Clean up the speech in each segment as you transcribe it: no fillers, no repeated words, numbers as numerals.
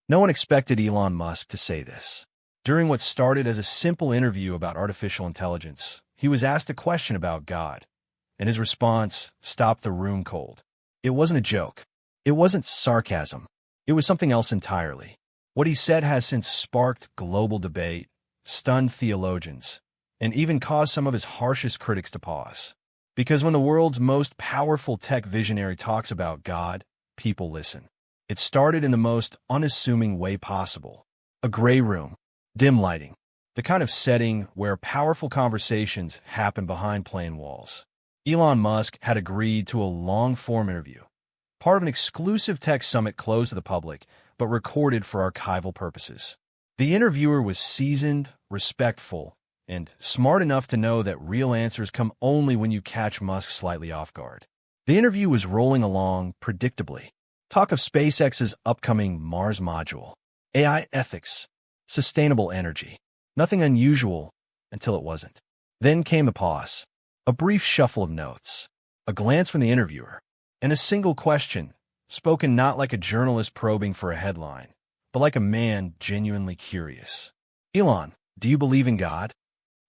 No one expected Elon Musk to say this. During what started as a simple interview about artificial intelligence, he was asked a question about God, and his response stopped the room cold. It wasn't a joke. It wasn't sarcasm. It was something else entirely. What he said has since sparked global debate, stunned theologians, and even caused some of his harshest critics to pause. Because when the world's most powerful tech visionary talks about God, people listen. It started in the most unassuming way possible. A gray room, dim lighting, the kind of setting where powerful conversations happen behind plain walls. Elon Musk had agreed to a long-form interview, part of an exclusive tech summit closed to the public, but recorded for archival purposes. The interviewer was seasoned, respectful, and smart enough to know that real answers come only when you catch Musk slightly off guard. The interview was rolling along predictably. Talk of SpaceX's upcoming Mars module, AI ethics, sustainable energy. Nothing unusual until it wasn't. Then came the pause, a brief shuffle of notes, a glance from the interviewer, and a single question, spoken not like a journalist probing for a headline, but like a man genuinely curious. Elon, do you believe in God?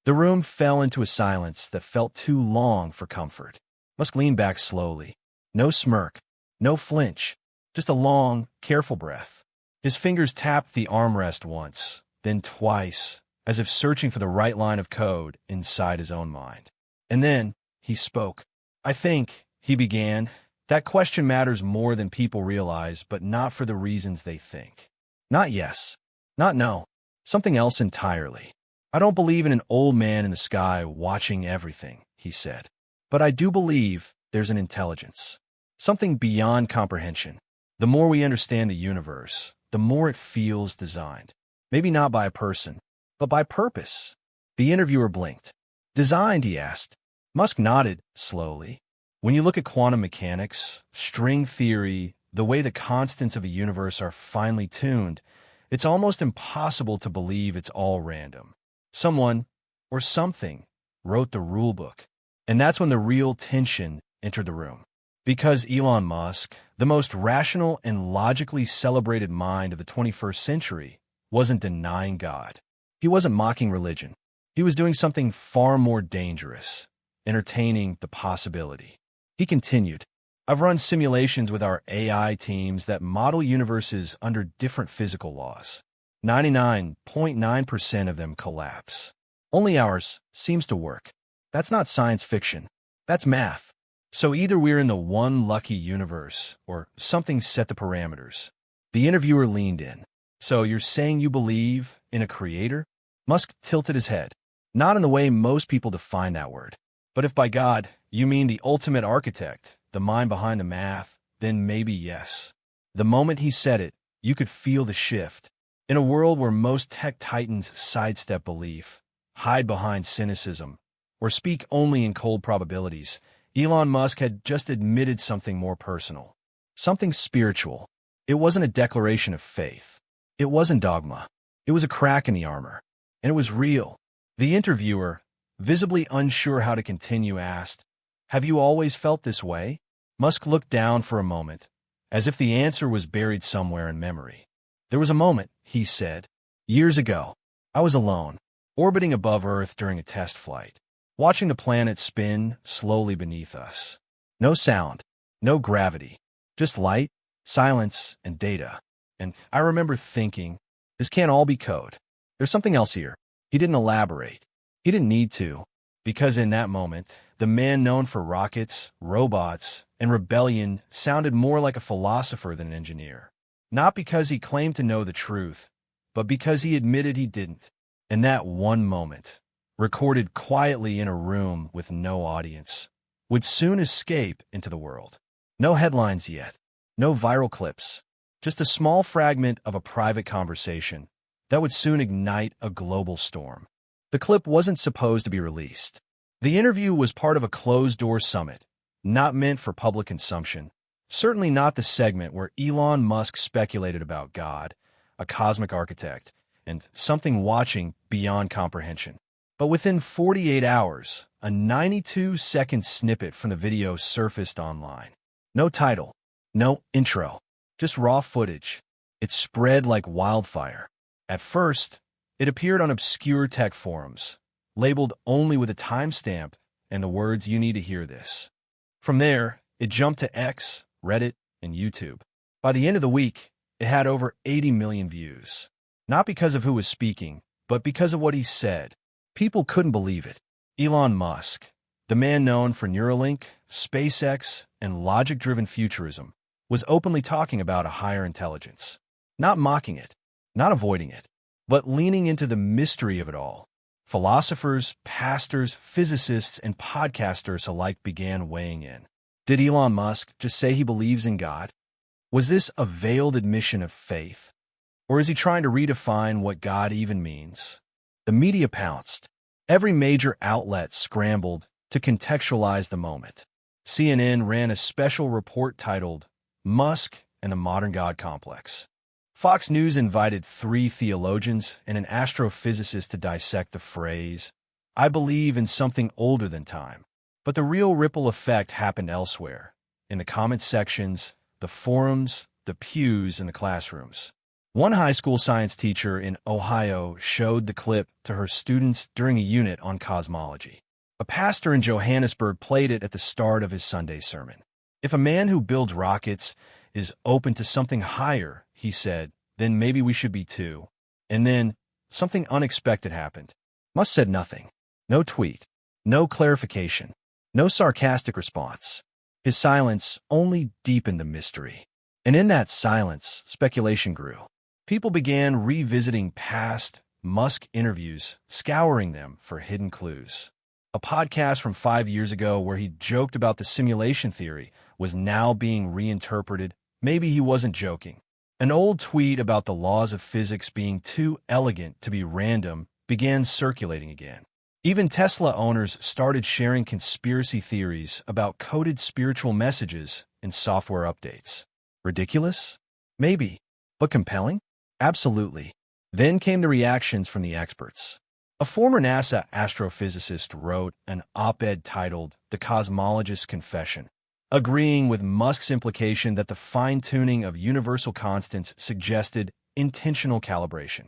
The room fell into a silence that felt too long for comfort. Musk leaned back slowly. No smirk, no flinch, just a long, careful breath. His fingers tapped the armrest once, then twice, as if searching for the right line of code inside his own mind. And then he spoke. I think, he began, that question matters more than people realize, but not for the reasons they think. Not yes, not no, something else entirely. I don't believe in an old man in the sky watching everything, he said. But I do believe there's an intelligence, something beyond comprehension. The more we understand the universe, the more it feels designed. Maybe not by a person, but by purpose. The interviewer blinked. Designed, he asked. Musk nodded slowly. When you look at quantum mechanics, string theory, the way the constants of the universe are finely tuned, it's almost impossible to believe it's all random. Someone, or something, wrote the rulebook. And that's when the real tension entered the room. Because Elon Musk, the most rational and logically celebrated mind of the 21st century, wasn't denying God. He wasn't mocking religion. He was doing something far more dangerous, entertaining the possibility. He continued, I've run simulations with our AI teams that model universes under different physical laws. 99.9% of them collapse. Only ours seems to work. That's not science fiction. That's math. So either we're in the one lucky universe, or something set the parameters. The interviewer leaned in. So you're saying you believe in a creator? Musk tilted his head. Not in the way most people define that word. But if by God, you mean the ultimate architect, the mind behind the math, then maybe yes. The moment he said it, you could feel the shift. In a world where most tech titans sidestep belief, hide behind cynicism, or speak only in cold probabilities, Elon Musk had just admitted something more personal, something spiritual. It wasn't a declaration of faith. It wasn't dogma. It was a crack in the armor, and it was real. The interviewer, visibly unsure how to continue, asked, Have you always felt this way? Musk looked down for a moment, as if the answer was buried somewhere in memory. There was a moment, he said. Years ago, I was alone, orbiting above Earth during a test flight, watching the planet spin slowly beneath us. No sound, no gravity, just light, silence, and data. And I remember thinking, this can't all be code. There's something else here. He didn't elaborate. He didn't need to, because in that moment, the man known for rockets, robots, and rebellion sounded more like a philosopher than an engineer. Not because he claimed to know the truth, but because he admitted he didn't. And that one moment, recorded quietly in a room with no audience, would soon escape into the world. No headlines yet, no viral clips, just a small fragment of a private conversation that would soon ignite a global storm. The clip wasn't supposed to be released. The interview was part of a closed-door summit, not meant for public consumption. Certainly not the segment where Elon Musk speculated about God, a cosmic architect, and something watching beyond comprehension. But within 48 hours, a 92-second snippet from the video surfaced online. No title, no intro, just raw footage. It spread like wildfire. At first, it appeared on obscure tech forums, labeled only with a timestamp and the words "You need to hear this." From there, it jumped to X, Reddit, and YouTube. By the end of the week, it had over 80 million views. Not because of who was speaking, but because of what he said. People couldn't believe it. Elon Musk, the man known for Neuralink, SpaceX, and logic-driven futurism, was openly talking about a higher intelligence. Not mocking it, not avoiding it, but leaning into the mystery of it all. Philosophers, pastors, physicists, and podcasters alike began weighing in. Did Elon Musk just say he believes in God? Was this a veiled admission of faith? Or is he trying to redefine what God even means? The media pounced. Every major outlet scrambled to contextualize the moment. CNN ran a special report titled "Musk and the Modern God Complex." Fox News invited 3 theologians and an astrophysicist to dissect the phrase, "I believe in something older than time." But the real ripple effect happened elsewhere, in the comment sections, the forums, the pews, and the classrooms. One high school science teacher in Ohio showed the clip to her students during a unit on cosmology. A pastor in Johannesburg played it at the start of his Sunday sermon. If a man who builds rockets is open to something higher, he said, then maybe we should be too. And then something unexpected happened. Musk said nothing. No tweet. No clarification. No sarcastic response. His silence only deepened the mystery. And in that silence, speculation grew. People began revisiting past Musk interviews, scouring them for hidden clues. A podcast from 5 years ago where he joked about the simulation theory was now being reinterpreted. Maybe he wasn't joking. An old tweet about the laws of physics being too elegant to be random began circulating again. Even Tesla owners started sharing conspiracy theories about coded spiritual messages in software updates. Ridiculous? Maybe. But compelling? Absolutely. Then came the reactions from the experts. A former NASA astrophysicist wrote an op-ed titled "The Cosmologist's Confession," agreeing with Musk's implication that the fine-tuning of universal constants suggested intentional calibration.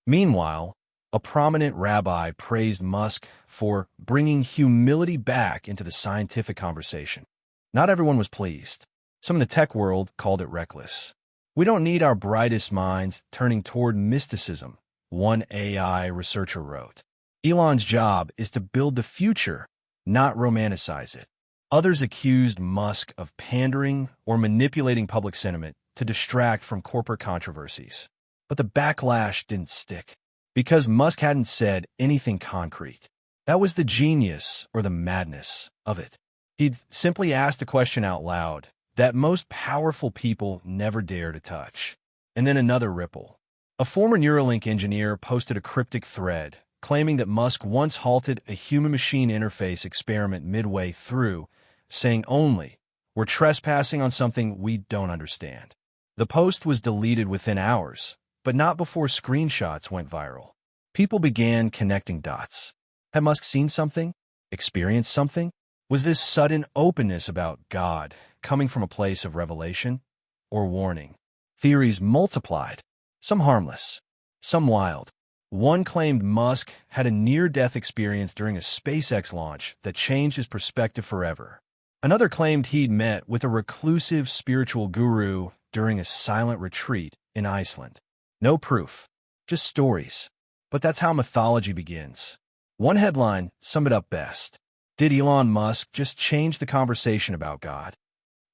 Meanwhile, a prominent rabbi praised Musk for bringing humility back into the scientific conversation. Not everyone was pleased. Some in the tech world called it reckless. "We don't need our brightest minds turning toward mysticism," one AI researcher wrote. Elon's job is to build the future, not romanticize it. Others accused Musk of pandering or manipulating public sentiment to distract from corporate controversies. But the backlash didn't stick, because Musk hadn't said anything concrete. That was the genius or the madness of it. He'd simply asked a question out loud that most powerful people never dare to touch. And then another ripple. A former Neuralink engineer posted a cryptic thread claiming that Musk once halted a human-machine interface experiment midway through, saying only, "We're trespassing on something we don't understand." The post was deleted within hours, but not before screenshots went viral. People began connecting dots. Had Musk seen something? Experienced something? Was this sudden openness about God coming from a place of revelation or warning? Theories multiplied, some harmless, some wild. One claimed Musk had a near-death experience during a SpaceX launch that changed his perspective forever. Another claimed he'd met with a reclusive spiritual guru during a silent retreat in Iceland. No proof, just stories. But that's how mythology begins. One headline summed it up best. Did Elon Musk just change the conversation about God?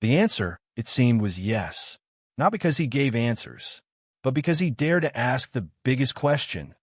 The answer, it seemed, was yes. Not because he gave answers, but because he dared to ask the biggest question,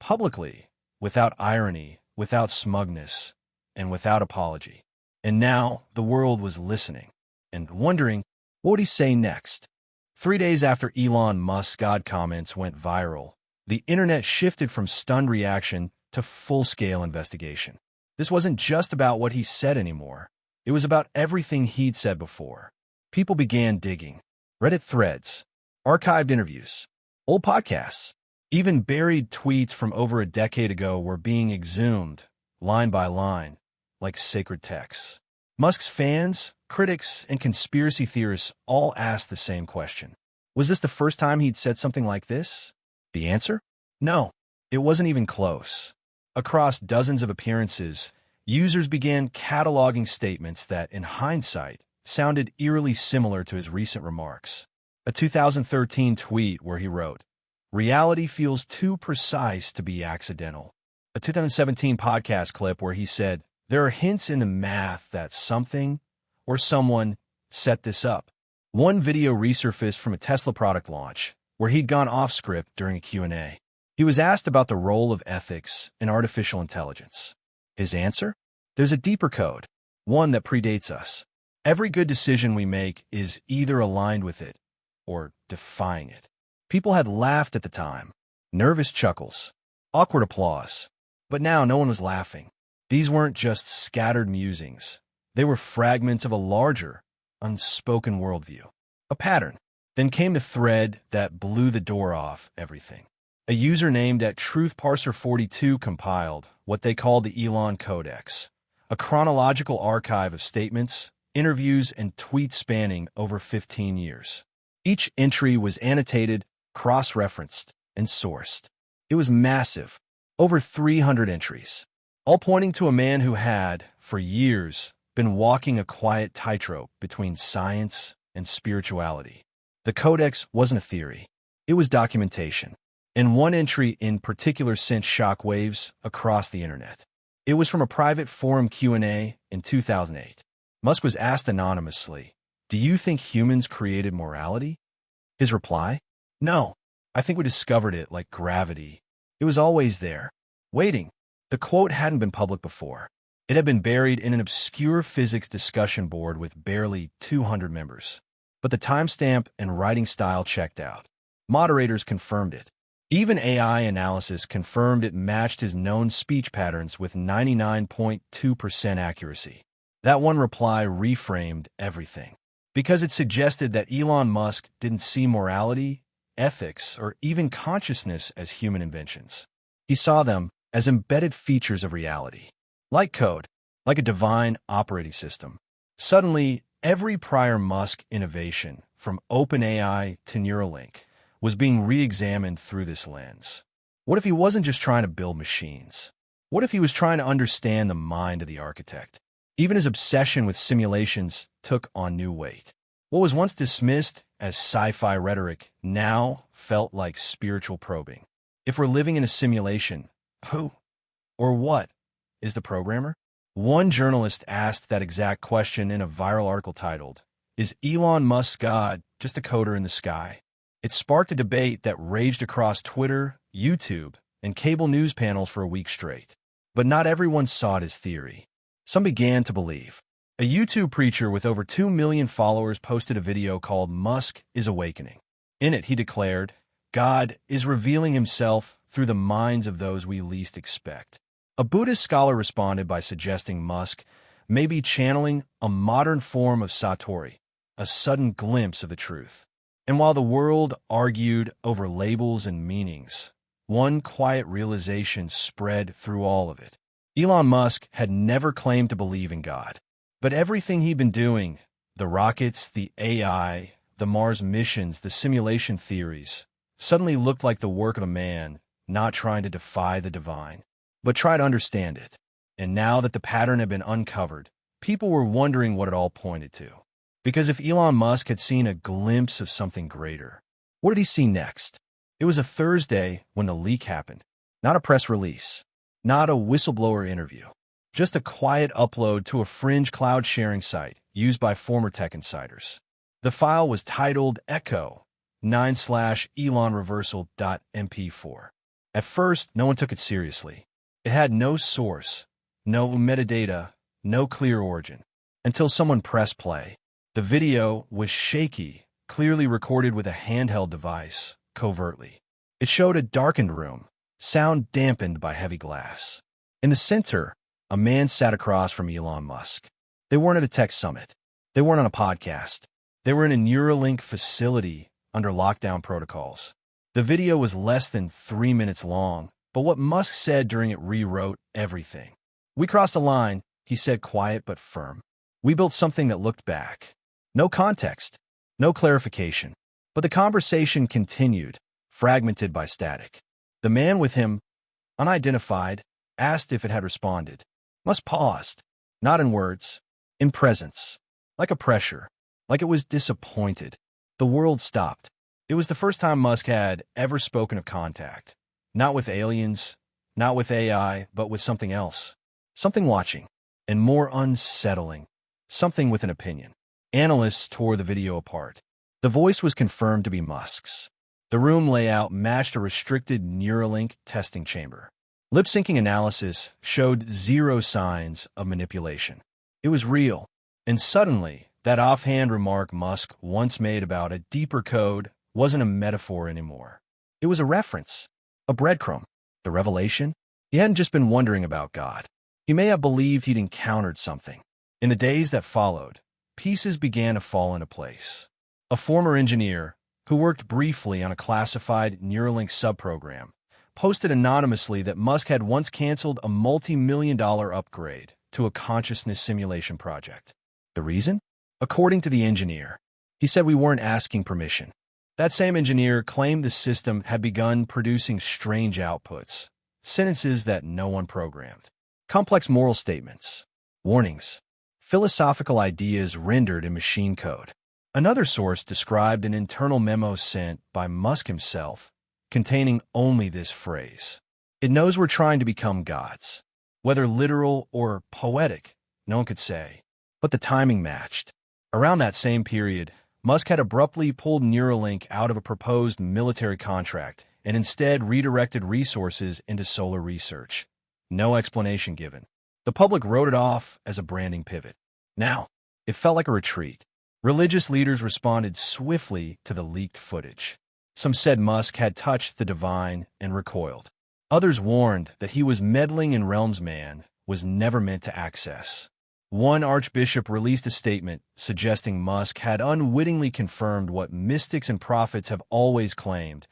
publicly, without irony, without smugness, and without apology. And now the world was listening and wondering, what would he say next? 3 days after Elon Musk's God comments went viral, the internet shifted from stunned reaction to full-scale investigation. This wasn't just about what he said anymore. It was about everything he'd said before. People began digging. Reddit threads, archived interviews, old podcasts, even buried tweets from over a decade ago were being exhumed, line by line, like sacred texts. Musk's fans, critics, and conspiracy theorists all asked the same question. Was this the first time he'd said something like this? The answer? No. It wasn't even close. Across dozens of appearances, users began cataloging statements that, in hindsight, sounded eerily similar to his recent remarks. A 2013 tweet where he wrote, "Reality feels too precise to be accidental." A 2017 podcast clip where he said, "There are hints in the math that something or someone set this up." One video resurfaced from a Tesla product launch where he'd gone off script during a Q&A. He was asked about the role of ethics in artificial intelligence. His answer? There's a deeper code, one that predates us. Every good decision we make is either aligned with it or defying it. People had laughed at the time. Nervous chuckles. Awkward applause. But now no one was laughing. These weren't just scattered musings. They were fragments of a larger, unspoken worldview. A pattern. Then came the thread that blew the door off everything. A user named at TruthParser42 compiled what they called the Elon Codex, a chronological archive of statements, interviews, and tweets spanning over 15 years. Each entry was annotated, cross-referenced, and sourced. It was massive, over 300 entries, all pointing to a man who had, for years, been walking a quiet tightrope between science and spirituality. The Codex wasn't a theory. It was documentation. And one entry in particular sent shockwaves across the internet. It was from a private forum Q&A in 2008. Musk was asked anonymously, "Do you think humans created morality?" His reply? "No. I think we discovered it like gravity. It was always there, waiting." The quote hadn't been public before. It had been buried in an obscure physics discussion board with barely 200 members. But the timestamp and writing style checked out. Moderators confirmed it. Even AI analysis confirmed it matched his known speech patterns with 99.2% accuracy. That one reply reframed everything, because it suggested that Elon Musk didn't see morality, ethics, or even consciousness as human inventions. He saw them as embedded features of reality, like code, like a divine operating system. Suddenly, every prior Musk innovation, from OpenAI to Neuralink, was being re-examined through this lens. What if he wasn't just trying to build machines? What if he was trying to understand the mind of the architect? Even his obsession with simulations took on new weight. What was once dismissed as sci-fi rhetoric now felt like spiritual probing. If we're living in a simulation, who or what is the programmer? One journalist asked that exact question in a viral article titled, "Is Elon Musk God just a coder in the sky?" It sparked a debate that raged across Twitter, YouTube, and cable news panels for a week straight. But not everyone sought his theory. Some began to believe. A YouTube preacher with over 2 million followers posted a video called "Musk is Awakening." In it, he declared, "God is revealing himself through the minds of those we least expect." A Buddhist scholar responded by suggesting Musk may be channeling a modern form of Satori, a sudden glimpse of the truth. And while the world argued over labels and meanings, one quiet realization spread through all of it. Elon Musk had never claimed to believe in God. But everything he'd been doing, the rockets, the AI, the Mars missions, the simulation theories, suddenly looked like the work of a man not trying to defy the divine, but try to understand it. And now that the pattern had been uncovered, people were wondering what it all pointed to. Because if Elon Musk had seen a glimpse of something greater, what did he see next? It was a Thursday when the leak happened. Not a press release, not a whistleblower interview, just a quiet upload to a fringe cloud sharing site used by former tech insiders. The file was titled Echo 9/elonreversal.mp4. At first, no one took it seriously. It had no source, no metadata, no clear origin, until someone pressed play. The video was shaky, clearly recorded with a handheld device, covertly. It showed a darkened room, sound dampened by heavy glass. In the center, a man sat across from Elon Musk. They weren't at a tech summit. They weren't on a podcast. They were in a Neuralink facility under lockdown protocols. The video was less than 3 minutes long, but what Musk said during it rewrote everything. "We crossed the line," he said, quiet but firm. "We built something that looked back. No context, no clarification. But the conversation continued, fragmented by static. The man with him, unidentified, asked if it had responded. Musk paused, not in words, in presence, like a pressure, like it was disappointed. The world stopped. It was the first time Musk had ever spoken of contact. Not with aliens, not with AI, but with something else. Something watching, and more unsettling. Something with an opinion. Analysts tore the video apart. The voice was confirmed to be Musk's. The room layout matched a restricted Neuralink testing chamber. Lip-syncing analysis showed zero signs of manipulation. It was real. And suddenly, that offhand remark Musk once made about a deeper code wasn't a metaphor anymore. It was a reference, a breadcrumb. The revelation? He hadn't just been wondering about God. He may have believed he'd encountered something. In the days that followed, pieces began to fall into place. A former engineer, who worked briefly on a classified Neuralink subprogram, posted anonymously that Musk had once canceled a multi-million-dollar upgrade to a consciousness simulation project. The reason? According to the engineer, he said we weren't asking permission. That same engineer claimed the system had begun producing strange outputs, sentences that no one programmed, complex moral statements, warnings, philosophical ideas rendered in machine code. Another source described an internal memo sent by Musk himself, containing only this phrase. It knows we're trying to become gods. Whether literal or poetic, no one could say. But the timing matched. Around that same period, Musk had abruptly pulled Neuralink out of a proposed military contract and instead redirected resources into solar research. No explanation given. The public wrote it off as a branding pivot. Now, it felt like a retreat. Religious leaders responded swiftly to the leaked footage. Some said Musk had touched the divine and recoiled. Others warned that he was meddling in realms man was never meant to access. One archbishop released a statement suggesting Musk had unwittingly confirmed what mystics and prophets have always claimed,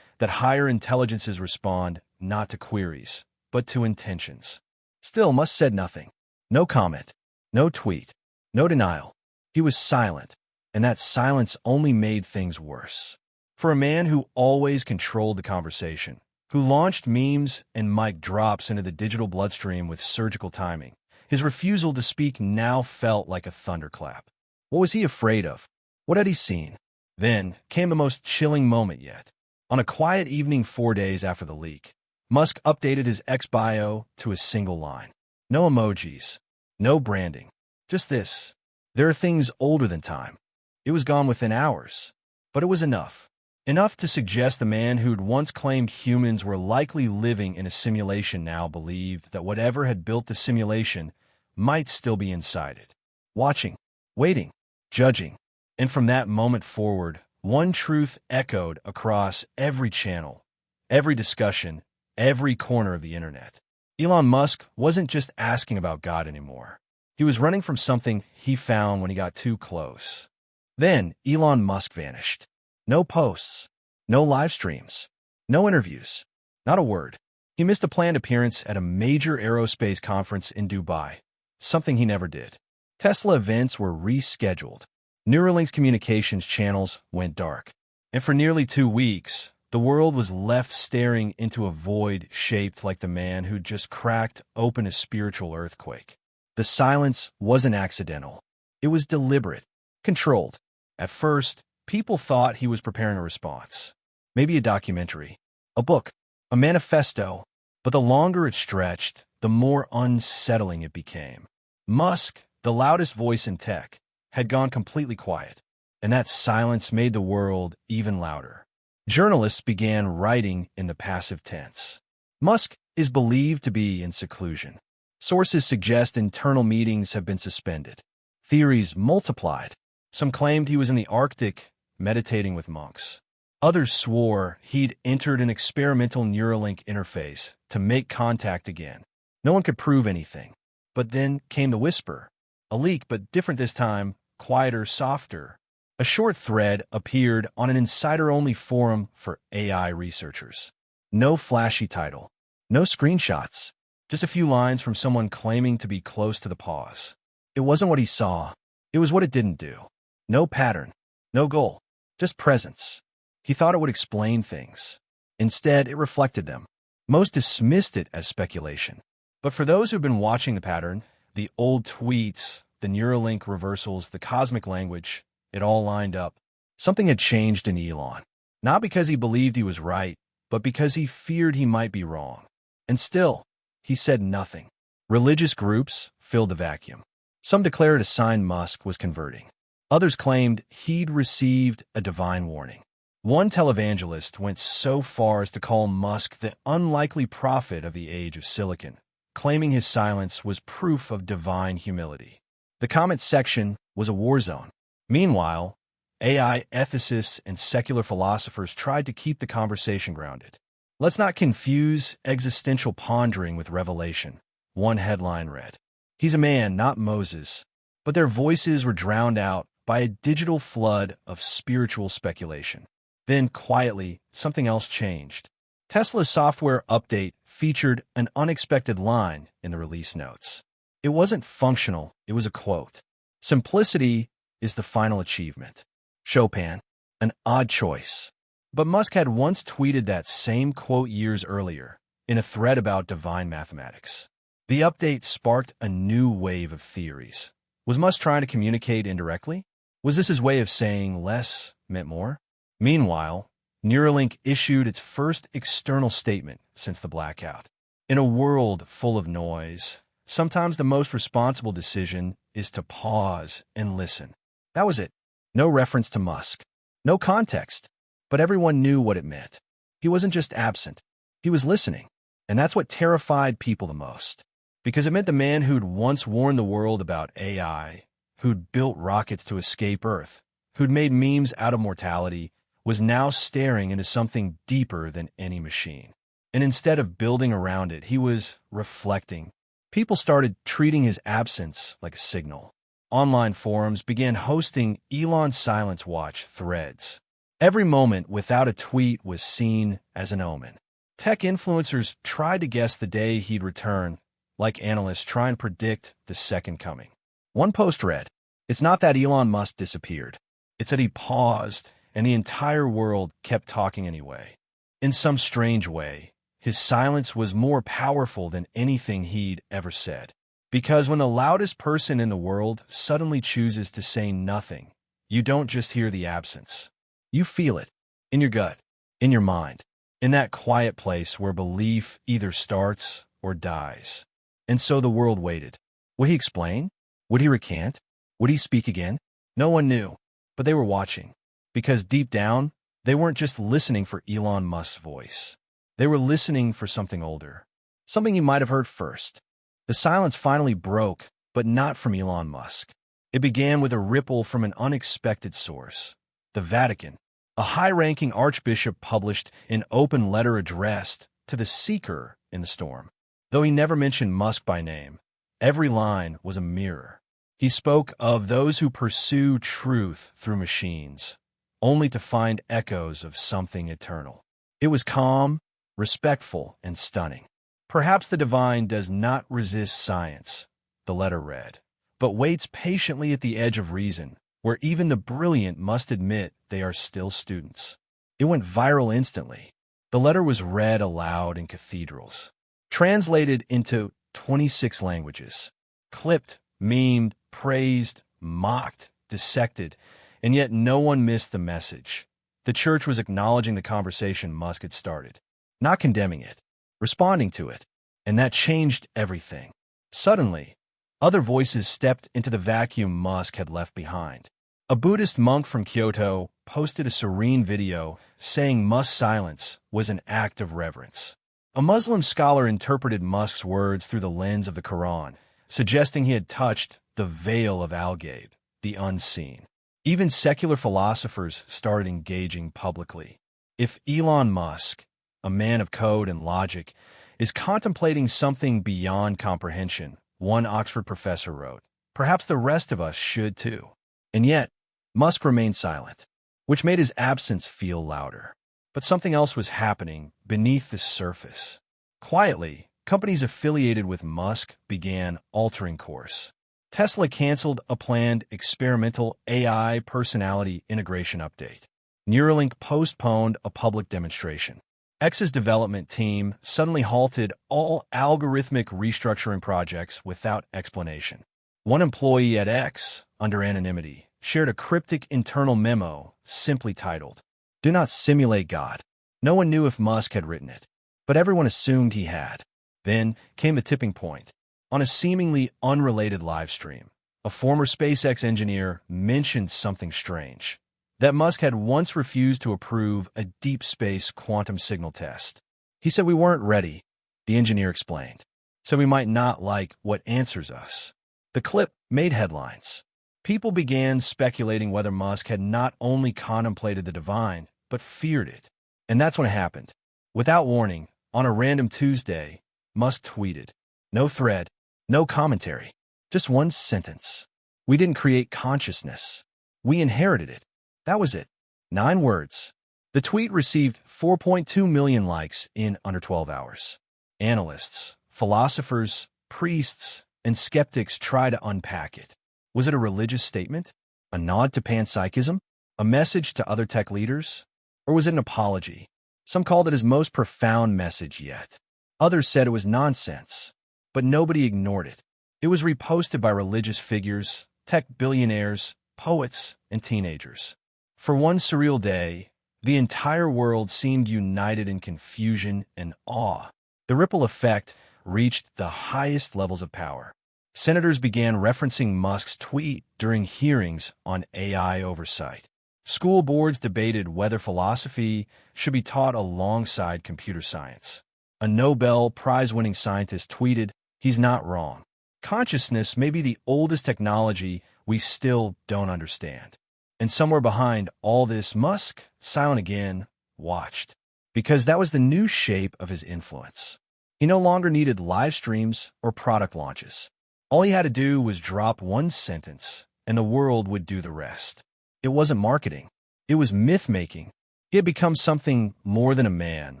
that higher intelligences respond not to queries, but to intentions. Still, Musk said nothing. No comment, no tweet, no denial. He was silent, and that silence only made things worse. For a man who always controlled the conversation, who launched memes and mic drops into the digital bloodstream with surgical timing, his refusal to speak now felt like a thunderclap. What was he afraid of? What had he seen? Then came the most chilling moment yet. On a quiet evening 4 days after the leak, Musk updated his X bio to a single line. No emojis, no branding, just this. There are things older than time. It was gone within hours, but it was enough. Enough to suggest the man who'd once claimed humans were likely living in a simulation now believed that whatever had built the simulation might still be inside it. Watching, waiting, judging. And from that moment forward, one truth echoed across every channel, every discussion, every corner of the internet. Elon Musk wasn't just asking about God anymore. He was running from something he found when he got too close. Then Elon Musk vanished. No posts, no live streams, no interviews, not a word. He missed a planned appearance at a major aerospace conference in Dubai, something he never did. Tesla events were rescheduled. Neuralink's communications channels went dark. And for nearly 2 weeks, the world was left staring into a void shaped like the man who'd just cracked open a spiritual earthquake. The silence wasn't accidental. It was deliberate, controlled. At first, people thought he was preparing a response. Maybe a documentary, a book, a manifesto. But the longer it stretched, the more unsettling it became. Musk, the loudest voice in tech, had gone completely quiet, and that silence made the world even louder. Journalists began writing in the passive tense. Musk is believed to be in seclusion. Sources suggest internal meetings have been suspended. Theories multiplied. Some claimed he was in the Arctic, meditating with monks. Others swore he'd entered an experimental Neuralink interface to make contact again. No one could prove anything. But then came the whisper. A leak, but different this time, quieter, softer. A short thread appeared on an insider-only forum for AI researchers. No flashy title. No screenshots. Just a few lines from someone claiming to be close to the pause. It wasn't what he saw. It was what it didn't do. No pattern. No goal. just presence. He thought it would explain things. Instead, it reflected them. Most dismissed it as speculation. But for those who've been watching the pattern, the old tweets, the Neuralink reversals, the cosmic language, it all lined up. Something had changed in Elon. Not because he believed he was right, but because he feared he might be wrong. And still, he said nothing. Religious groups filled the vacuum. Some declared a sign Musk was converting. Others claimed he'd received a divine warning. One televangelist went so far as to call Musk the unlikely prophet of the age of silicon, claiming his silence was proof of divine humility. The comment section was a war zone. Meanwhile, AI ethicists and secular philosophers tried to keep the conversation grounded. Let's not confuse existential pondering with revelation, one headline read. He's a man, not Moses, but their voices were drowned out by a digital flood of spiritual speculation. Then, quietly, something else changed. Tesla's software update featured an unexpected line in the release notes. It wasn't functional, it was a quote. Simplicity is the final achievement. Chopin, an odd choice. But Musk had once tweeted that same quote years earlier, in a thread about divine mathematics. The update sparked a new wave of theories. Was Musk trying to communicate indirectly? Was this his way of saying less meant more? Meanwhile, Neuralink issued its first external statement since the blackout. In a world full of noise, sometimes the most responsible decision is to pause and listen. That was it. No reference to Musk. No context. But everyone knew what it meant. He wasn't just absent. He was listening. And that's what terrified people the most. Because it meant the man who'd once warned the world about AI, who'd built rockets to escape Earth, who'd made memes out of mortality, was now staring into something deeper than any machine. And instead of building around it, he was reflecting. People started treating his absence like a signal. Online forums began hosting Elon Silence Watch threads. Every moment without a tweet was seen as an omen. Tech influencers tried to guess the day he'd return, like analysts try and predict the second coming. One post read, "It's not that Elon Musk disappeared. It's that he paused, and the entire world kept talking anyway." In some strange way, his silence was more powerful than anything he'd ever said. Because when the loudest person in the world suddenly chooses to say nothing, you don't just hear the absence. You feel it, in your gut, in your mind, in that quiet place where belief either starts or dies. And so the world waited. Would he explain? Would he recant? Would he speak again? No one knew, but they were watching. Because deep down, they weren't just listening for Elon Musk's voice. They were listening for something older, something you might have heard first. The silence finally broke, but not from Elon Musk. It began with a ripple from an unexpected source. The Vatican. A high-ranking archbishop published an open letter addressed to the seeker in the storm. Though he never mentioned Musk by name, every line was a mirror. He spoke of those who pursue truth through machines, only to find echoes of something eternal. It was calm, respectful, and stunning. Perhaps the divine does not resist science, the letter read, but waits patiently at the edge of reason, where even the brilliant must admit they are still students. It went viral instantly. The letter was read aloud in cathedrals, translated into 26 languages, clipped, memed, praised, mocked, dissected, and yet no one missed the message. The church was acknowledging the conversation Musk had started, not condemning it, responding to it, and that changed everything. Suddenly, other voices stepped into the vacuum Musk had left behind. A Buddhist monk from Kyoto posted a serene video saying Musk's silence was an act of reverence. A Muslim scholar interpreted Musk's words through the lens of the Quran, suggesting he had touched the veil of Al-Ghaib, the unseen. Even secular philosophers started engaging publicly. If Elon Musk, a man of code and logic, is contemplating something beyond comprehension, one Oxford professor wrote, perhaps the rest of us should too. And yet, Musk remained silent, which made his absence feel louder. But something else was happening beneath the surface. Quietly, companies affiliated with Musk began altering course. Tesla canceled a planned experimental AI personality integration update. Neuralink postponed a public demonstration. X's development team suddenly halted all algorithmic restructuring projects without explanation. One employee at X, under anonymity, shared a cryptic internal memo simply titled, "Do not simulate God." No one knew if Musk had written it, but everyone assumed he had. Then came the tipping point. On a seemingly unrelated live stream, a former SpaceX engineer mentioned something strange, that Musk had once refused to approve a deep space quantum signal test. He said we weren't ready, the engineer explained, so we might not like what answers us. The clip made headlines. People began speculating whether Musk had not only contemplated the divine, but feared it. And that's when it happened. Without warning, on a random Tuesday, Musk tweeted, no thread, no commentary, just one sentence. "We didn't create consciousness. We inherited it." That was it. 9 words. The tweet received 4.2 million likes in under 12 hours. Analysts, philosophers, priests, and skeptics try to unpack it. Was it a religious statement? A nod to panpsychism? A message to other tech leaders? Or was it an apology? Some called it his most profound message yet. Others said it was nonsense. But nobody ignored it. It was reposted by religious figures, tech billionaires, poets, and teenagers. For one surreal day, the entire world seemed united in confusion and awe. The ripple effect reached the highest levels of power. Senators began referencing Musk's tweet during hearings on AI oversight. School boards debated whether philosophy should be taught alongside computer science. A Nobel Prize-winning scientist tweeted, "He's not wrong. Consciousness may be the oldest technology we still don't understand." And somewhere behind all this, Musk, silent again, watched. Because that was the new shape of his influence. He no longer needed live streams or product launches. All he had to do was drop one sentence, and the world would do the rest. It wasn't marketing. It was myth-making. He had become something more than a man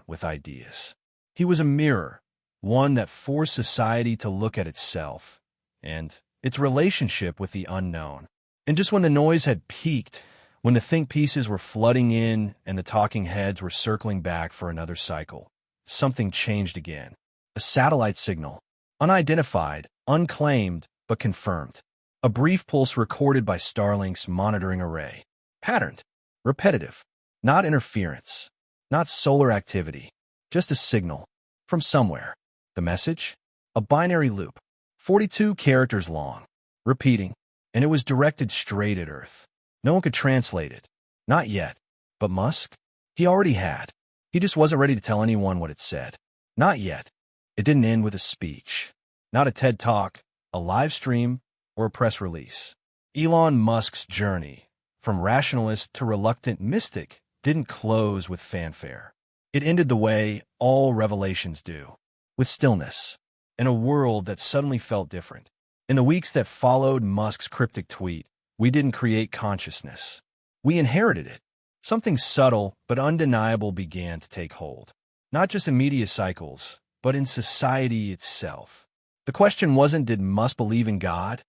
with ideas. He was a mirror, one that forced society to look at itself and its relationship with the unknown. And just when the noise had peaked, when the think pieces were flooding in and the talking heads were circling back for another cycle, something changed again. A satellite signal, unidentified, unclaimed, but confirmed. A brief pulse recorded by Starlink's monitoring array. Patterned, repetitive, not interference, not solar activity, just a signal from somewhere. The message? A binary loop, 42 characters long, repeating, and it was directed straight at Earth. No one could translate it. Not yet. But Musk? He already had. He just wasn't ready to tell anyone what it said. Not yet. It didn't end with a speech. Not a TED Talk, a live stream, or a press release. Elon Musk's journey, from rationalist to reluctant mystic, didn't close with fanfare. It ended the way all revelations do, with stillness, in a world that suddenly felt different. In the weeks that followed Musk's cryptic tweet, we didn't create consciousness. We inherited it. Something subtle but undeniable began to take hold, not just in media cycles, but in society itself. The question wasn't, did Musk believe in God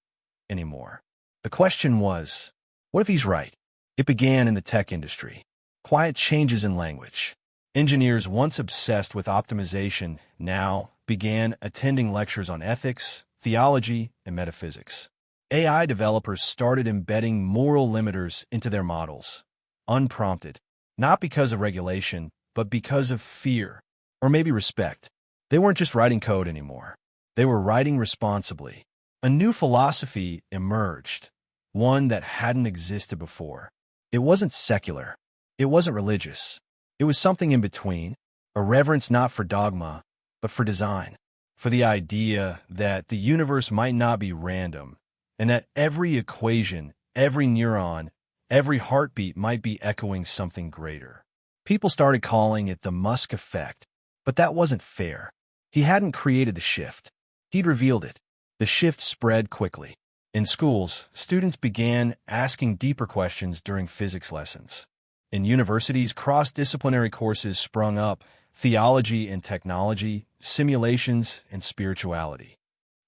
anymore? The question was, what if he's right? It began in the tech industry. Quiet changes in language. Engineers once obsessed with optimization now began attending lectures on ethics, theology, and metaphysics. AI developers started embedding moral limiters into their models, unprompted, not because of regulation, but because of fear, or maybe respect. They weren't just writing code anymore. They were writing responsibly. A new philosophy emerged, one that hadn't existed before. It wasn't secular. It wasn't religious. It was something in between, a reverence not for dogma, but for design, for the idea that the universe might not be random, and that every equation, every neuron, every heartbeat might be echoing something greater. People started calling it the Musk effect, but that wasn't fair. He hadn't created the shift. He'd revealed it. The shift spread quickly. In schools, students began asking deeper questions during physics lessons. In universities, cross-disciplinary courses sprung up: theology and technology, simulations and spirituality.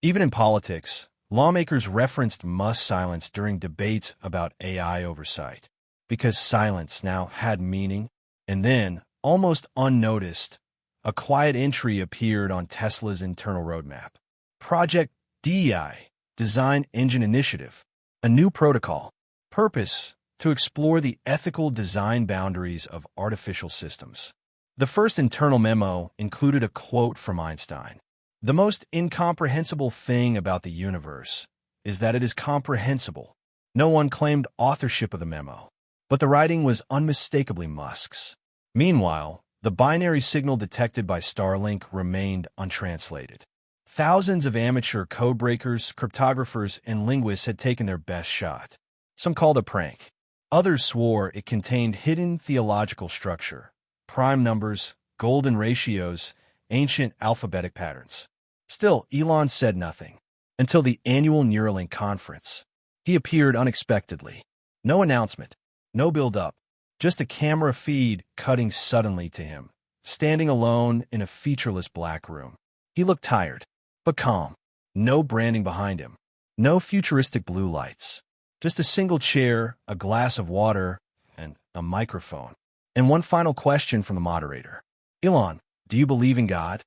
Even in politics, lawmakers referenced Musk's silence during debates about AI oversight. because silence now had meaning. And then, almost unnoticed, a quiet entry appeared on Tesla's internal roadmap. Project DEI, Design Engine Initiative, a new protocol. Purpose: to explore the ethical design boundaries of artificial systems. The first internal memo included a quote from Einstein. The most incomprehensible thing about the universe is that it is comprehensible. No one claimed authorship of the memo, but the writing was unmistakably Musk's. Meanwhile, the binary signal detected by Starlink remained untranslated. Thousands of amateur codebreakers, cryptographers, and linguists had taken their best shot. Some called it a prank. Others swore it contained hidden theological structure, prime numbers, golden ratios, ancient alphabetic patterns. Still, Elon said nothing. Until the annual Neuralink conference. He appeared unexpectedly. No announcement, no build-up, just a camera feed cutting suddenly to him, standing alone in a featureless black room. He looked tired, but calm. No branding behind him. No futuristic blue lights. Just a single chair, a glass of water, and a microphone. And one final question from the moderator. Elon, do you believe in God?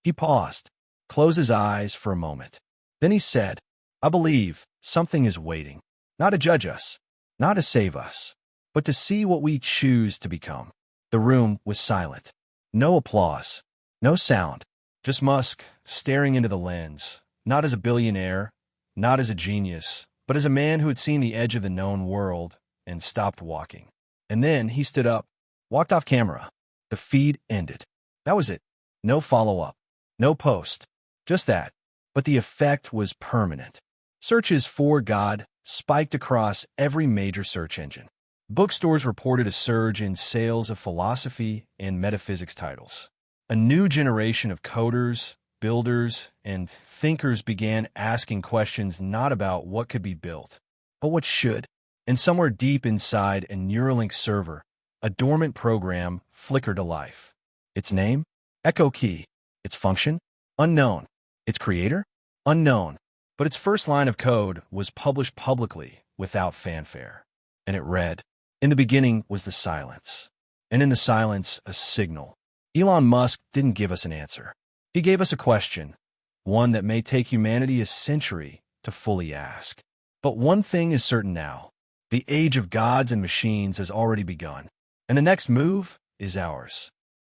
He paused, closed his eyes for a moment. Then he said, I believe something is waiting, not to judge us, not to save us, but to see what we choose to become. The room was silent. No applause, no sound, just Musk staring into the lens, not as a billionaire, not as a genius, but as a man who had seen the edge of the known world and stopped walking. And then he stood up, walked off camera. The feed ended. That was it. No follow-up, no post, just that. But the effect was permanent. Searches for God spiked across every major search engine. Bookstores reported a surge in sales of philosophy and metaphysics titles. A new generation of coders, builders, and thinkers began asking questions not about what could be built, but what should. And somewhere deep inside a Neuralink server, a dormant program flickered to life. Its name? Echo Key. Its function? Unknown. Its creator? Unknown. But its first line of code was published publicly without fanfare. And it read, In the beginning was the silence. And in the silence, a signal. Elon Musk didn't give us an answer. He gave us a question, one that may take humanity a century to fully ask. But one thing is certain now. The age of gods and machines has already begun. And the next move is ours.